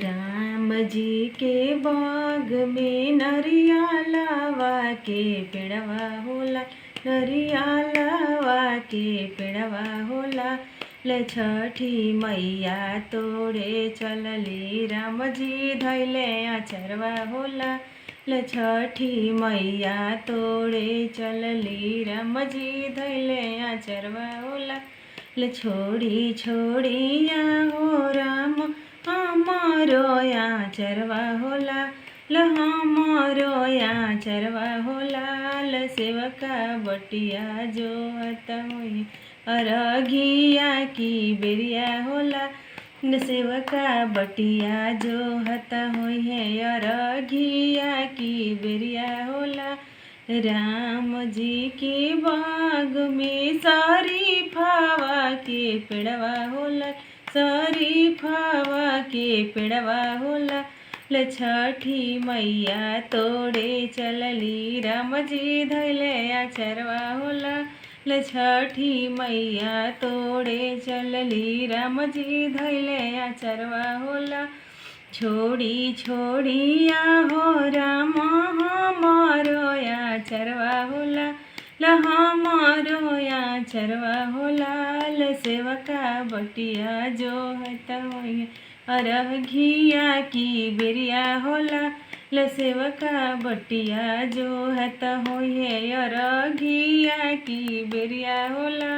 राम जी के बाग में नरियालावा के पेड़वा होला, नरियालावा के पेड़वा होला। ले छठी मैया तोड़े चलली, राम जी धैले अचरवा होला। ले छठी मैया तोड़े चलली, राम जी धैले अचरवा होला। ले छोड़ी छोड़ी हो राम हमारो आचरवा होला। ल हमारो आचरवा होला। ल सेवका बटिया जो हता हुई अरघिया की बेरिया होला। ल सेवका बटिया जो हता हुई है अरघिया की बेरिया होला। राम जी के बाग में शरीफावा के पेड़वा होला, शरीफावा के पेड़वा होला। ले छठी मैया तोड़े चलली, राम जी धैले अचरवा होला। ले छठी मैया तोड़े चलली, राम जी धैले अचरवा होला। छोड़ी छोड़ी हो राम हमारो आचरवा होला। ल हमारो आचरवा होला। ल सेवका बटिया जो हता हुई अरघिया की बेरिया होला। ल सेवका बटिया जो हता हुई अरघिया की बेरिया होला।